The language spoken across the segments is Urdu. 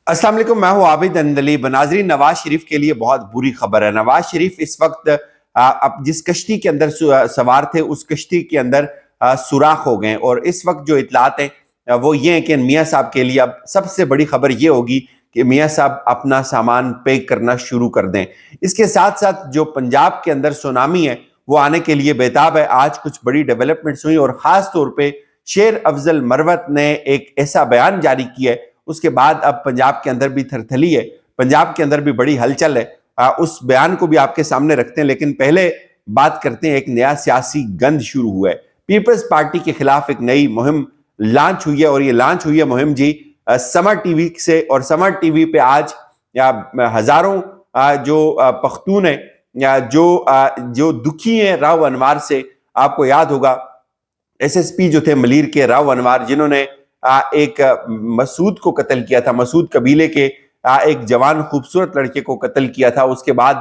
السلام علیکم، میں ہوں عابد اندلیب۔ ناظرین، نواز شریف کے لیے بہت بری خبر ہے۔ نواز شریف اس وقت جس کشتی کے اندر سوار تھے اس کشتی کے اندر سوراخ ہو گئے، اور اس وقت جو اطلاعات ہیں وہ یہ ہیں کہ میاں صاحب کے لیے اب سب سے بڑی خبر یہ ہوگی کہ میاں صاحب اپنا سامان پیک کرنا شروع کر دیں۔ اس کے ساتھ ساتھ جو پنجاب کے اندر سونامی ہے وہ آنے کے لیے بےتاب ہے۔ آج کچھ بڑی ڈیولپمنٹس ہوئی، اور خاص طور پہ شیر افضل مروت نے ایک ایسا بیان جاری کیا ہے، اس کے بعد اب پنجاب کے اندر بھی تھرتھلی ہے، پنجاب کے اندر بھی بڑی ہلچل ہے۔ اس بیان کو بھی آپ کے سامنے رکھتے ہیں، لیکن پہلے بات کرتے ہیں ایک نیا سیاسی گند شروع ہوا ہے۔ پیپلز پارٹی کے خلاف ایک نئی مہم لانچ ہوئی ہے، اور یہ لانچ ہوئی ہے مہم سمر ٹی وی سے، اور سمر ٹی وی پہ آج ہزاروں جو پختون ہیں یا جو دکھی ہیں راؤ انوار سے۔ آپ کو یاد ہوگا ایس ایس پی جو تھے ملیر کے راؤ انوار، جنہوں نے ایک مسعود کو قتل کیا تھا، مسعود قبیلے کے ایک جوان خوبصورت لڑکے کو قتل کیا تھا۔ اس کے بعد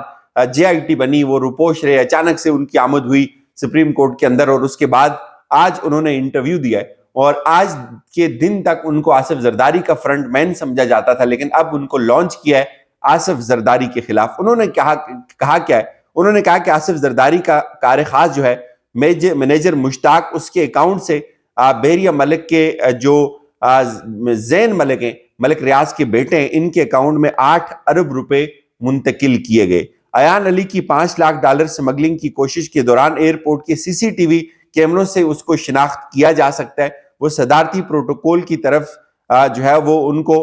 جے آئی ٹی بنی، وہ روپوش رہے، اچانک سے ان کی آمد ہوئی سپریم کورٹ کے اندر، اور اس کے بعد آج انہوں نے انٹرویو دیا ہے، اور آج کے دن تک ان کو آصف زرداری کا فرنٹ مین سمجھا جاتا تھا، لیکن اب ان کو لانچ کیا ہے آصف زرداری کے خلاف۔ انہوں نے کہا کیا ہے؟ انہوں نے کہا کہ آصف زرداری کا کار خاص جو ہے مینیجر مشتاق، اس کے اکاؤنٹ سے بحریہ ملک کے جو زین ملک ہیں، ملک ریاض کے بیٹے ہیں، ان کے اکاؤنٹ میں 8 ارب روپے منتقل کیے گئے۔ ایان علی کی $5 لاکھ سمگلنگ کی کوشش کے دوران ایئرپورٹ کے سی سی ٹی وی کیمروں سے اس کو شناخت کیا جا سکتا ہے۔ وہ صدارتی پروٹوکول کی طرف جو ہے وہ ان کو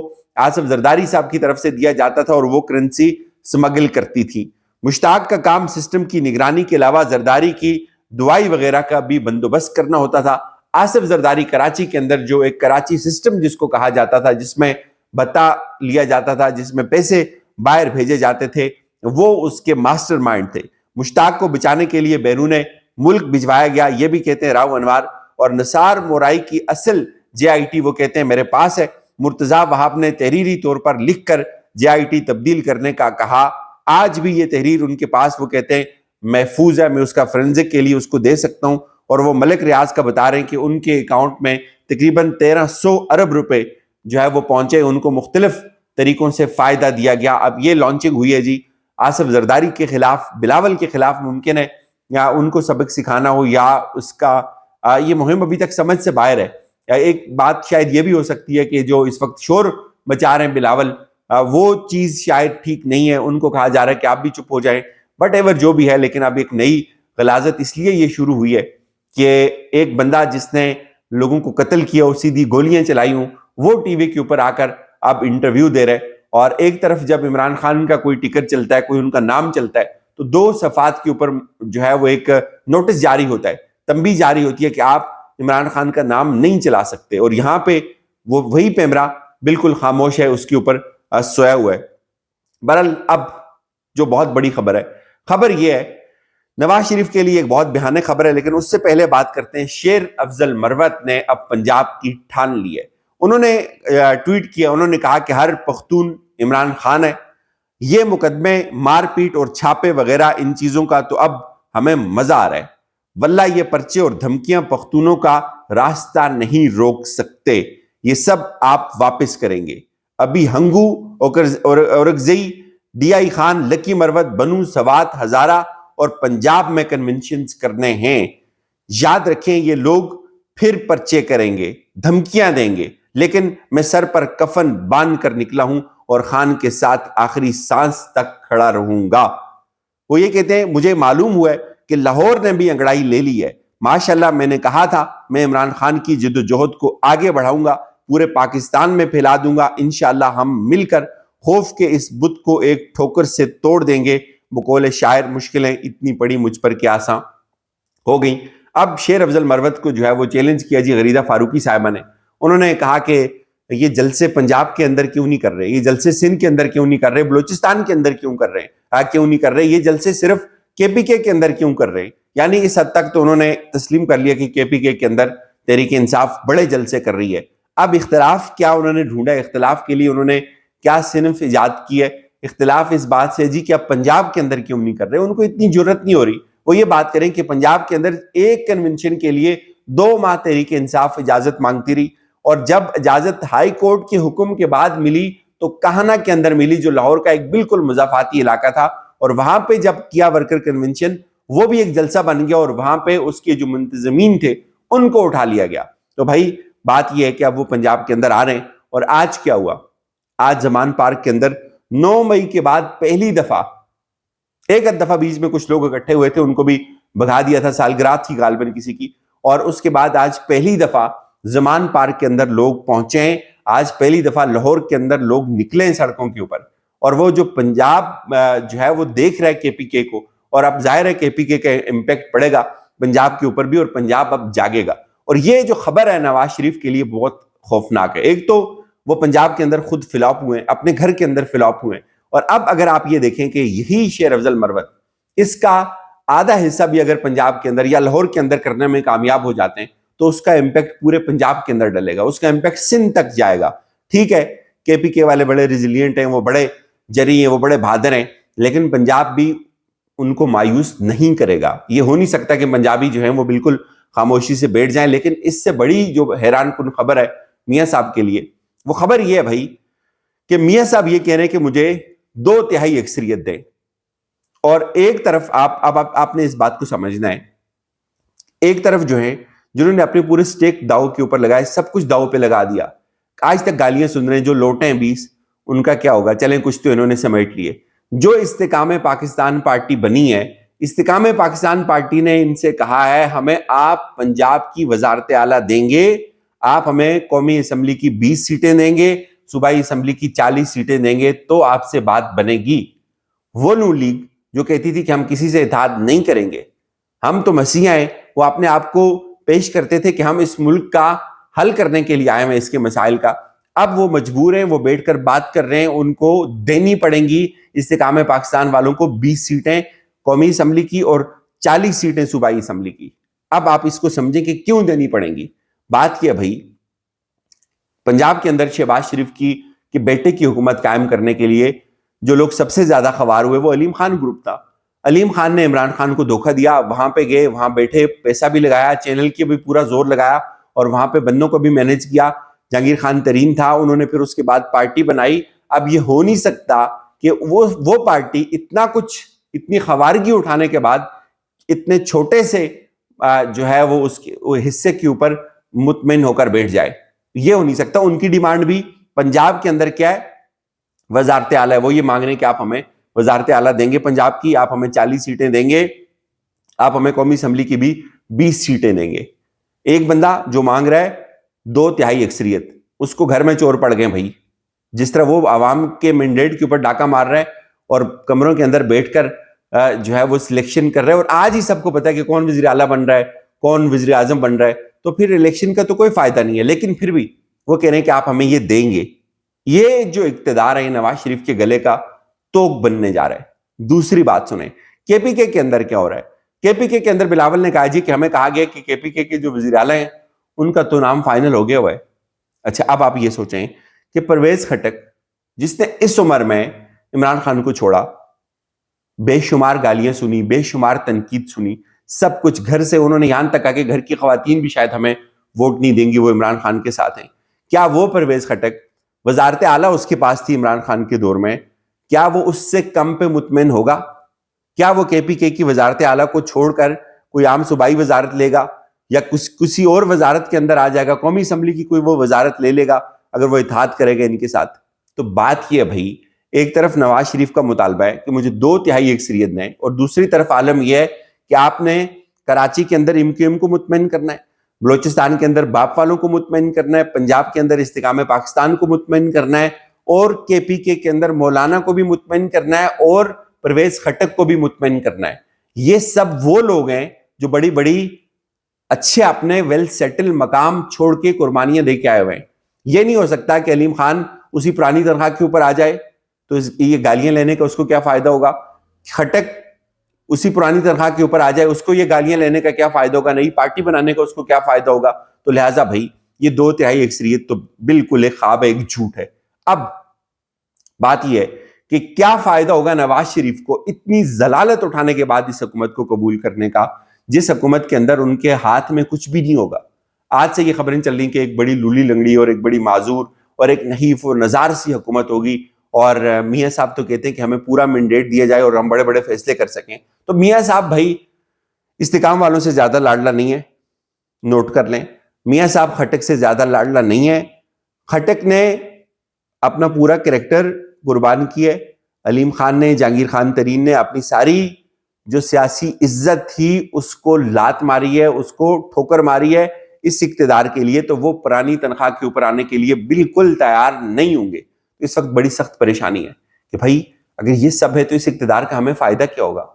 آصف زرداری صاحب کی طرف سے دیا جاتا تھا، اور وہ کرنسی سمگل کرتی تھی۔ مشتاق کا کام سسٹم کی نگرانی کے علاوہ زرداری کی دوائی وغیرہ کا بھی بندوبست کرنا ہوتا تھا۔ آصف زرداری کراچی کے اندر جو ایک کراچی سسٹم جس کو کہا جاتا تھا، جس میں بتا لیا جاتا تھا، جس میں پیسے باہر بھیجے جاتے تھے، وہ اس کے ماسٹر مائنڈ تھے۔ مشتاق کو بچانے کے لیے بیرون ملک بھجوایا گیا، یہ بھی کہتے ہیں راؤ انوار، اور نثار مورائی کی اصل جے آئی ٹی وہ کہتے ہیں میرے پاس ہے۔ مرتضیٰ وہاب نے تحریری طور پر لکھ کر جے آئی ٹی تبدیل کرنے کا کہا، آج بھی یہ تحریر ان کے پاس وہ کہتے ہیں محفوظ ہے، میں اس کا فرنزک کے لیے اس کو دے سکتا ہوں۔ اور وہ ملک ریاض کا بتا رہے ہیں کہ ان کے اکاؤنٹ میں تقریباً 1300 ارب روپے جو ہے وہ پہنچے، ان کو مختلف طریقوں سے فائدہ دیا گیا۔ اب یہ لانچنگ ہوئی ہے جی آصف زرداری کے خلاف، بلاول کے خلاف۔ ممکن ہے یا ان کو سبق سکھانا ہو، یا اس کا یہ مہم ابھی تک سمجھ سے باہر ہے۔ ایک بات شاید یہ بھی ہو سکتی ہے کہ جو اس وقت شور مچا رہے ہیں بلاول، وہ چیز شاید ٹھیک نہیں ہے، ان کو کہا جا رہا ہے کہ آپ بھی چپ ہو جائیں، بٹ ایور جو بھی ہے۔ لیکن اب ایک نئی غلاظت اس لیے یہ شروع ہوئی ہے کہ ایک بندہ جس نے لوگوں کو قتل کیا اور سیدھی گولیاں چلائی ہوں، وہ ٹی وی کے اوپر آ کر اب انٹرویو دے رہے۔ اور ایک طرف جب عمران خان کا کوئی ٹکٹ چلتا ہے، کوئی ان کا نام چلتا ہے، تو 2 صفحات کے اوپر جو ہے وہ ایک نوٹس جاری ہوتا ہے، تنبیہ جاری ہوتی ہے کہ آپ عمران خان کا نام نہیں چلا سکتے، اور یہاں پہ وہی پیمرا بالکل خاموش ہے، اس کے اوپر سویا ہوا ہے۔ بہرحال اب جو بہت بڑی خبر ہے، خبر یہ ہے نواز شریف کے لیے ایک بہت بہانے خبر ہے، لیکن اس سے پہلے بات کرتے ہیں شیر افضل مروت نے اب پنجاب کی ٹھان لی ہے۔ انہوں نے ٹویٹ کیا، انہوں نے کہا کہ ہر پختون عمران خان ہے، یہ مقدمے مار پیٹ اور چھاپے وغیرہ ان چیزوں کا تو اب ہمیں مزہ آ رہا ہے، واللہ یہ پرچے اور دھمکیاں پختونوں کا راستہ نہیں روک سکتے، یہ سب آپ واپس کریں گے۔ ابھی ہنگو، اورگزئی، ڈی آئی خان، لکی مروت، بنو، سوات، ہزارہ اور پنجاب میں کنونشنز کرنے ہیں۔ یاد رکھیں یہ لوگ پھر پرچے کریں گے، دھمکیاں دیں گے، لیکن میں سر پر کفن باندھ کر نکلا ہوں اور خان کے ساتھ آخری سانس تک کھڑا رہوں گا۔ وہ یہ کہتے ہیں مجھے معلوم ہوا ہے کہ لاہور نے بھی انگڑائی لے لی ہے، ماشاءاللہ میں نے کہا تھا میں عمران خان کی جد و جہد کو آگے بڑھاؤں گا، پورے پاکستان میں پھیلا دوں گا، انشاءاللہ ہم مل کر خوف کے اس بت کو ایک ٹھوکر سے توڑ دیں گے۔ بقول شاعر مشکلیں اتنی پڑی مجھ پر کہ آساں ہو گئیں۔ اب شیر افضل مروت کو جو ہے وہ چیلنج کیا جی غریدہ فاروقی صاحبہ نے۔ انہوں نے کہا کہ یہ جلسے پنجاب کے اندر کیوں نہیں کر رہے، یہ جلسے سندھ کے اندر کیوں نہیں کر رہے، بلوچستان کے اندر کیوں کر رہے ہیں، کیوں نہیں کر رہے، یہ جلسے صرف کے پی کے اندر کیوں کر رہے ہیں۔ یعنی اس حد تک تو انہوں نے تسلیم کر لیا کہ کے پی کے اندر تحریک انصاف بڑے جلسے کر رہی ہے۔ اب اختلاف کیا انہوں نے ڈھونڈا، اختلاف کے لیے انہوں نے کیا صنف ایجاد کی ہے؟ اختلاف اس بات سے جی کہ اب پنجاب کے اندر کیوں نہیں کر رہے، ان کو اتنی جرت نہیں ہو رہی وہ یہ بات کریں کہ پنجاب کے اندر ایک کنونشن کے لیے 2 ماہ تحریک انصاف اجازت مانگتی رہی، اور جب اجازت ہائی کورٹ کے حکم کے بعد ملی تو کہانا کے اندر ملی، جو لاہور کا ایک بالکل مضافاتی علاقہ تھا، اور وہاں پہ جب کیا ورکر کنونشن، وہ بھی ایک جلسہ بن گیا، اور وہاں پہ اس کے جو منتظمین تھے ان کو اٹھا لیا گیا۔ تو بھائی بات یہ ہے کہ اب وہ پنجاب کے اندر آ رہے ہیں، اور آج کیا ہوا؟ آج زمان پارک کے اندر 9 مئی کے بعد پہلی دفعہ، ایک دفعہ بیچ میں کچھ لوگ اکٹھے ہوئے تھے، ان کو بھی بھگا دیا تھا، سالگرہ تھی غالباً کسی کی، اور اس کے بعد آج پہلی دفعہ زمان پارک کے اندر لوگ پہنچے ہیں۔ آج پہلی دفعہ لاہور کے اندر لوگ نکلے ہیں سڑکوں کے اوپر، اور وہ جو پنجاب جو ہے وہ دیکھ رہا ہے کے پی کے کو، اور اب ظاہر ہے کے پی کے کا امپیکٹ پڑے گا پنجاب کے اوپر بھی، اور پنجاب اب جاگے گا۔ اور یہ جو خبر ہے نواز شریف کے لیے بہت خوفناک ہے۔ ایک تو وہ پنجاب کے اندر خود فلاپ ہوئے ہیں، اپنے گھر کے اندر فلاپ ہوئے ہیں، اور اب اگر آپ یہ دیکھیں کہ یہی شیر افضل مروت، اس کا آدھا حصہ بھی اگر پنجاب کے اندر یا لاہور کے اندر کرنے میں کامیاب ہو جاتے ہیں تو اس کا امپیکٹ پورے پنجاب کے اندر ڈلے گا، اس کا امپیکٹ سندھ تک جائے گا۔ ٹھیک ہے، کے پی کے والے بڑے ریزیلینٹ ہیں، وہ بڑے جری ہیں، وہ بڑے بہادر ہیں، لیکن پنجاب بھی ان کو مایوس نہیں کرے گا۔ یہ ہو نہیں سکتا کہ پنجابی جو ہیں وہ بالکل خاموشی سے بیٹھ جائیں۔ لیکن اس سے بڑی جو حیران کن خبر ہے میاں صاحب کے لیے، وہ خبر یہ ہے بھائی کہ میاں صاحب یہ کہہ رہے ہیں کہ مجھے 2/3 اکثریت دیں، اور ایک طرف آپ نے اس بات کو سمجھنا ہے، ایک طرف جو ہے جنہوں نے اپنے پورے سٹیک داؤ کے اوپر لگائے، سب کچھ داؤ پہ لگا دیا، آج تک گالیاں سن رہے ہیں، جو لوٹے ہیں 20، ان کا کیا ہوگا؟ چلیں کچھ تو انہوں نے سمیٹ لیے۔ جو استحکام پاکستان پارٹی بنی ہے، استحکام پاکستان پارٹی نے ان سے کہا ہے ہمیں آپ پنجاب کی وزارت اعلیٰ دیں گے، آپ ہمیں قومی اسمبلی کی 20 سیٹیں دیں گے، صوبائی اسمبلی کی 40 سیٹیں دیں گے تو آپ سے بات بنے گی۔ وہ نون لیگ جو کہتی تھی کہ ہم کسی سے اتحاد نہیں کریں گے، ہم تو مسیحا ہیں، وہ اپنے آپ کو پیش کرتے تھے کہ ہم اس ملک کا حل کرنے کے لیے آئے ہیں، اس کے مسائل کا، اب وہ مجبور ہیں، وہ بیٹھ کر بات کر رہے ہیں، ان کو دینی پڑیں گی استحکام پاکستان والوں کو 20 سیٹیں قومی اسمبلی کی اور 40 سیٹیں صوبائی اسمبلی کی۔ اب آپ اس کو سمجھیں کہ کیوں دینی پڑیں گی۔ بات کیا بھائی، پنجاب کے اندر شہباز شریف کی کہ بیٹے کی حکومت قائم کرنے کے لیے جو لوگ سب سے زیادہ خوار ہوئے وہ علیم خان گروپ تھا۔ علیم خان نے عمران خان کو دھوکہ دیا، وہاں پہ گئے، وہاں بیٹھے، پیسہ بھی لگایا، چینل کی بھی پورا زور لگایا، اور وہاں پہ بندوں کو بھی مینیج کیا۔ جہانگیر خان ترین تھا، انہوں نے پھر اس کے بعد پارٹی بنائی۔ اب یہ ہو نہیں سکتا کہ وہ پارٹی اتنا کچھ، اتنی خوارگی اٹھانے کے بعد اتنے چھوٹے سے جو ہے وہ اس حصے کے اوپر مطمئن ہو کر بیٹھ جائے، یہ ہو نہیں سکتا۔ ان کی ڈیمانڈ بھی پنجاب کے اندر کیا ہے؟ وزارت اعلیٰ ہے۔ وہ یہ مانگ رہے ہیں کہ آپ ہمیں وزارت اعلیٰ دیں گے پنجاب کی، آپ ہمیں 40 سیٹیں دیں گے، آپ ہمیں قومی اسمبلی کی بھی 20 سیٹیں دیں گے۔ ایک بندہ جو مانگ رہا ہے 2/3 اکثریت، اس کو گھر میں چور پڑ گئے بھائی۔ جس طرح وہ عوام کے مینڈیٹ کے اوپر ڈاکہ مار رہا ہے اور کمروں کے اندر بیٹھ کر جو ہے وہ سلیکشن کر رہے ہیں، اور آج ہی سب کو پتا ہے کہ کون وزیر اعلیٰ بن رہا ہے، کون وزیر اعظم بن رہا ہے، تو پھر الیکشن کا تو کوئی فائدہ نہیں ہے۔ لیکن پھر بھی وہ کہہ رہے ہیں کہ آپ ہمیں یہ دیں گے۔ یہ جو اقتدار ہے نواز شریف کے گلے کا توق بننے جا رہا ہے۔ دوسری بات سنیں، کے پی کے اندر کیا ہو رہا ہے؟ کے پی کے اندر بلاول نے کہا جی کہ ہمیں کہا گیا کہ کے پی کے جو وزیر اعلیٰ ہیں ان کا تو نام فائنل ہو گیا ہوا ہے۔ اچھا، اب آپ یہ سوچیں کہ پرویز خٹک جس نے اس عمر میں عمران خان کو چھوڑا، بے شمار گالیاں سنی، بے شمار تنقید سنی، سب کچھ گھر سے انہوں نے یہاں تک کہا کہ گھر کی خواتین بھی شاید ہمیں ووٹ نہیں دیں گی، وہ عمران خان کے ساتھ ہیں۔ کیا وہ پرویز خٹک، وزارت اعلیٰ اس کے پاس تھی عمران خان کے دور میں، کیا وہ اس سے کم پہ مطمئن ہوگا؟ کیا وہ کے پی کے کی وزارت اعلیٰ کو چھوڑ کر کوئی عام صوبائی وزارت لے گا، یا کسی اور وزارت کے اندر آ جائے گا، قومی اسمبلی کی کوئی وہ وزارت لے لے گا اگر وہ اتحاد کرے گا ان کے ساتھ؟ تو بات یہ ہے بھائی، ایک طرف نواز شریف کا مطالبہ ہے کہ مجھے 2/3 اکثریت دیں، اور دوسری طرف عالم یہ ہے کہ آپ نے کراچی کے اندر MQM کو مطمئن کرنا ہے، بلوچستان کے اندر باپ والوں کو مطمئن کرنا ہے، پنجاب کے اندر استحکام پاکستان کو مطمئن کرنا ہے، اور کے پی کے اندر مولانا کو بھی مطمئن کرنا ہے، اور پرویز خٹک کو بھی مطمئن کرنا ہے۔ یہ سب وہ لوگ ہیں جو بڑی بڑی اچھے اپنے ویل سیٹل مقام چھوڑ کے قربانیاں دے کے آئے ہوئے ہیں۔ یہ نہیں ہو سکتا کہ علیم خان اسی پرانی تنخواہ کے اوپر آ جائے تو یہ گالیاں لینے کا اس کو کیا فائدہ ہوگا؟ خٹک اسی پرانی تنخواہ کے اوپر آ جائے، اس کو یہ گالیاں لینے کا کیا فائدہ ہوگا؟ نئی پارٹی بنانے کا اس کو کیا فائدہ ہوگا؟ تو لہٰذا بھائی یہ 2/3 اکثریت تو بالکل ایک خواب ہے، ایک جھوٹ ہے۔ اب بات یہ ہے کہ کیا فائدہ ہوگا نواز شریف کو اتنی ضلالت اٹھانے کے بعد اس حکومت کو قبول کرنے کا، جس حکومت کے اندر ان کے ہاتھ میں کچھ بھی نہیں ہوگا۔ آج سے یہ خبریں چل رہی کہ ایک بڑی لولی لنگڑی اور ایک بڑی معذور اور ایک نحیف و نزار سی حکومت ہوگی، اور میاں صاحب تو کہتے ہیں کہ ہمیں پورا مینڈیٹ دیا جائے اور ہم بڑے بڑے فیصلے کر سکیں. تو میاں صاحب بھائی استحکام والوں سے زیادہ لاڈلا نہیں ہے، نوٹ کر لیں. میاں صاحب خٹک سے زیادہ لاڈلا نہیں ہے. خٹک نے اپنا پورا کریکٹر قربان کیا ہے. علیم خان نے، جہانگیر خان ترین نے اپنی ساری جو سیاسی عزت تھی اس کو لات ماری ہے، اس کو ٹھوکر ماری ہے اس اقتدار کے لیے. تو وہ پرانی تنخواہ کے اوپر آنے کے لیے بالکل تیار نہیں ہوں گے. اس وقت بڑی سخت پریشانی ہے کہ بھائی اگر یہ سب ہے تو اس اقتدار کا ہمیں فائدہ کیا ہوگا؟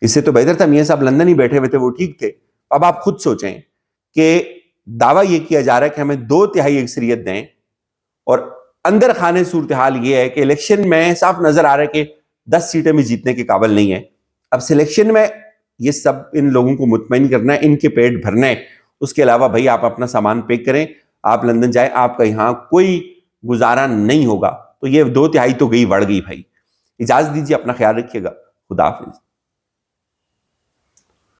اس سے تو بہتر تھا میاں صاحب لندن ہی بیٹھے ہوئے تھے، وہ ٹھیک تھے. اب آپ خود سوچیں کہ دعویٰ یہ کیا جا رہا ہے کہ ہمیں 2/3 اکثریت دیں، اور اندر خانے صورتحال یہ ہے کہ الیکشن میں صاف نظر آ رہا ہے کہ 10 سیٹیں بھی جیتنے کے قابل نہیں ہے. اب سلیکشن میں یہ سب ان لوگوں کو مطمئن کرنا ہے، ان کے پیٹ بھرنا ہے. اس کے علاوہ بھائی آپ اپنا سامان پیک کریں، آپ لندن جائیں، آپ کا یہاں کوئی گزارا نہیں ہوگا. تو یہ 2/3 تو گئی، بڑھ گئی بھائی. اجازت دیجیے، اپنا خیال رکھیے گا. خدا حافظ.